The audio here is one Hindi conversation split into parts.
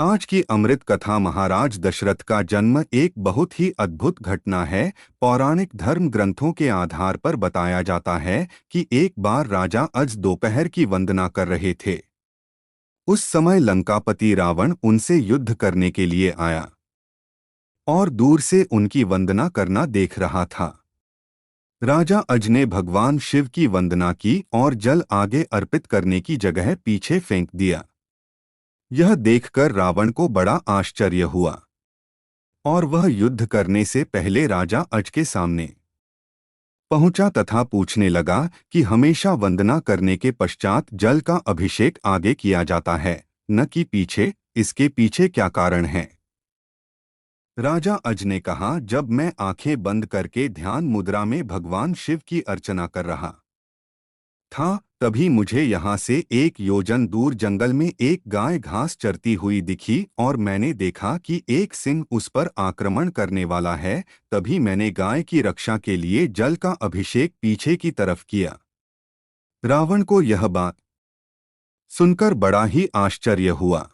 आज की अमृत कथा महाराज दशरथ का जन्म एक बहुत ही अद्भुत घटना है। पौराणिक धर्म ग्रंथों के आधार पर बताया जाता है कि एक बार राजा अज दोपहर की वंदना कर रहे थे। उस समय लंकापति रावण उनसे युद्ध करने के लिए आया और दूर से उनकी वंदना करना देख रहा था। राजा अज ने भगवान शिव की वंदना की और जल आगे अर्पित करने की जगह पीछे फेंक दिया। यह देखकर रावण को बड़ा आश्चर्य हुआ और वह युद्ध करने से पहले राजा अज के सामने पहुंचा तथा पूछने लगा कि हमेशा वंदना करने के पश्चात जल का अभिषेक आगे किया जाता है, न कि पीछे। इसके पीछे क्या कारण है? राजा अज ने कहा, जब मैं आंखें बंद करके ध्यान मुद्रा में भगवान शिव की अर्चना कर रहा था, तभी मुझे यहाँ से 1 योजन दूर जंगल में एक गाय घास चरती हुई दिखी और मैंने देखा कि एक सिंह उस पर आक्रमण करने वाला है। तभी मैंने गाय की रक्षा के लिए जल का अभिषेक पीछे की तरफ किया। रावण को यह बात सुनकर बड़ा ही आश्चर्य हुआ।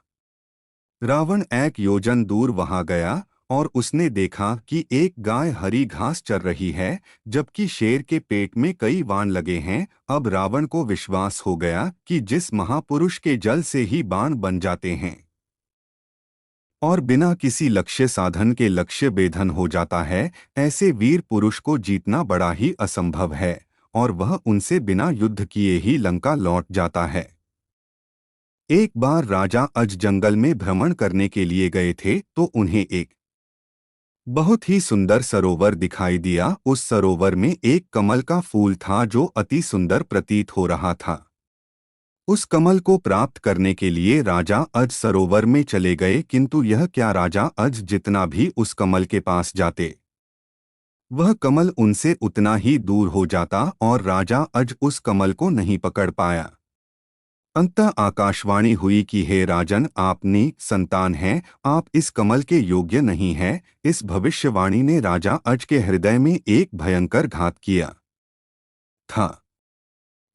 रावण 1 योजन दूर वहां गया और उसने देखा कि एक गाय हरी घास चर रही है, जबकि शेर के पेट में कई बाण लगे हैं। अब रावण को विश्वास हो गया कि जिस महापुरुष के जल से ही बाण बन जाते हैं और बिना किसी लक्ष्य साधन के लक्ष्य भेदन हो जाता है, ऐसे वीर पुरुष को जीतना बड़ा ही असंभव है और वह उनसे बिना युद्ध किए ही लंका लौट जाता है। एक बार राजा अज जंगल में भ्रमण करने के लिए गए थे तो उन्हें एक बहुत ही सुंदर सरोवर दिखाई दिया। उस सरोवर में एक कमल का फूल था जो अति सुंदर प्रतीत हो रहा था। उस कमल को प्राप्त करने के लिए राजा अज सरोवर में चले गए, किंतु यह क्या, राजा अज जितना भी उस कमल के पास जाते, वह कमल उनसे उतना ही दूर हो जाता और राजा अज उस कमल को नहीं पकड़ पाया। अंततः आकाशवाणी हुई कि हे राजन, आपनी संतान हैं, आप इस कमल के योग्य नहीं हैं। इस भविष्यवाणी ने राजा अज के हृदय में एक भयंकर घात किया था।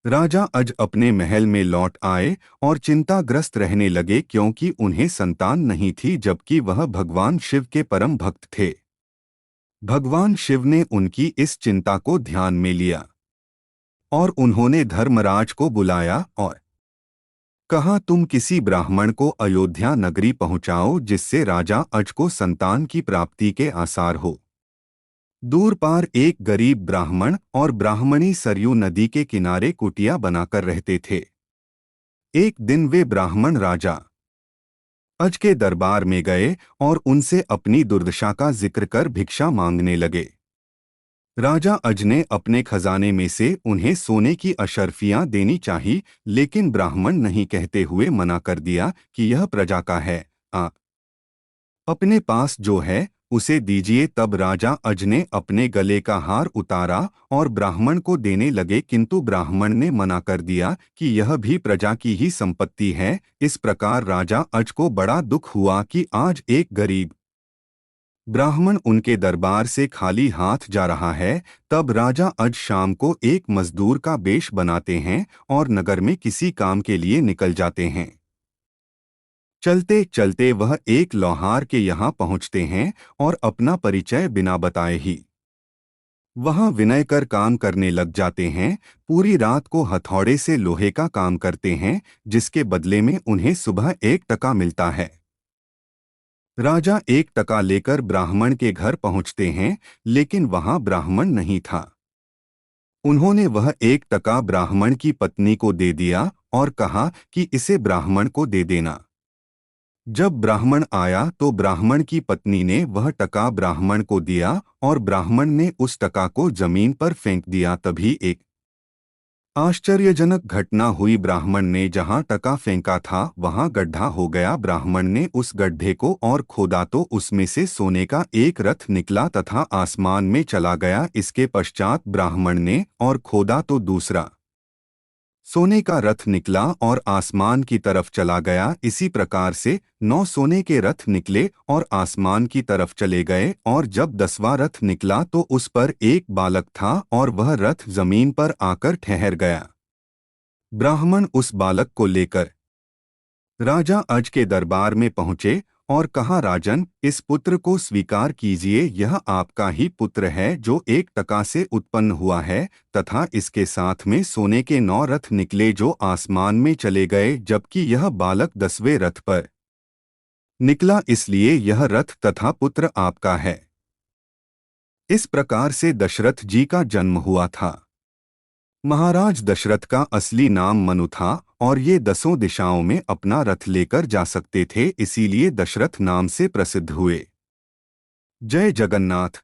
राजा अज अपने महल में लौट आए और चिंताग्रस्त रहने लगे, क्योंकि उन्हें संतान नहीं थी, जबकि वह भगवान शिव के परम भक्त थे। भगवान शिव ने उनकी इस चिंता को ध्यान में लिया और उन्होंने धर्मराज को बुलाया और कहा, तुम किसी ब्राह्मण को अयोध्या नगरी पहुंचाओ जिससे राजा अज को संतान की प्राप्ति के आसार हो। दूर पार एक गरीब ब्राह्मण और ब्राह्मणी सरयू नदी के किनारे कुटिया बनाकर रहते थे। एक दिन वे ब्राह्मण राजा अज के दरबार में गए और उनसे अपनी दुर्दशा का जिक्र कर भिक्षा मांगने लगे। राजा अज ने अपने खजाने में से उन्हें सोने की अशर्फियां देनी चाहिए, लेकिन ब्राह्मण नहीं कहते हुए मना कर दिया कि यह प्रजा का है, आप अपने पास जो है उसे दीजिए। तब राजा अज ने अपने गले का हार उतारा और ब्राह्मण को देने लगे, किंतु ब्राह्मण ने मना कर दिया कि यह भी प्रजा की ही संपत्ति है। इस प्रकार राजा अज को बड़ा दुख हुआ कि आज एक गरीब ब्राह्मण उनके दरबार से खाली हाथ जा रहा है। तब राजा अज शाम को एक मजदूर का वेश बनाते हैं और नगर में किसी काम के लिए निकल जाते हैं। चलते चलते वह एक लोहार के यहाँ पहुँचते हैं और अपना परिचय बिना बताए ही वहाँ विनय कर काम करने लग जाते हैं। पूरी रात को हथौड़े से लोहे का काम करते हैं, जिसके बदले में उन्हें सुबह 1 टका मिलता है। राजा 1 टका लेकर ब्राह्मण के घर पहुंचते हैं, लेकिन वहां ब्राह्मण नहीं था। उन्होंने वह 1 टका ब्राह्मण की पत्नी को दे दिया और कहा कि इसे ब्राह्मण को दे देना। जब ब्राह्मण आया तो ब्राह्मण की पत्नी ने वह टका ब्राह्मण को दिया और ब्राह्मण ने उस टका को जमीन पर फेंक दिया। तभी एक आश्चर्यजनक घटना हुई। ब्राह्मण ने जहां टका फेंका था वहां गड्ढा हो गया। ब्राह्मण ने उस गड्ढे को और खोदा तो उसमें से सोने का एक रथ निकला तथा आसमान में चला गया। इसके पश्चात ब्राह्मण ने और खोदा तो दूसरा सोने का रथ निकला और आसमान की तरफ चला गया। इसी प्रकार से 9 सोने के रथ निकले और आसमान की तरफ चले गए। और जब 10वां रथ निकला तो उस पर एक बालक था और वह रथ जमीन पर आकर ठहर गया। ब्राह्मण उस बालक को लेकर राजा अज के दरबार में पहुंचे और कहा, राजन, इस पुत्र को स्वीकार कीजिए। यह आपका ही पुत्र है जो 1 टका से उत्पन्न हुआ है, तथा इसके साथ में सोने के 9 रथ निकले जो आसमान में चले गए, जबकि यह बालक 10वें रथ पर निकला, इसलिए यह रथ तथा पुत्र आपका है। इस प्रकार से दशरथ जी का जन्म हुआ था। महाराज दशरथ का असली नाम मनु था और ये 10 दिशाओं में अपना रथ लेकर जा सकते थे, इसीलिए दशरथ नाम से प्रसिद्ध हुए। जय जगन्नाथ।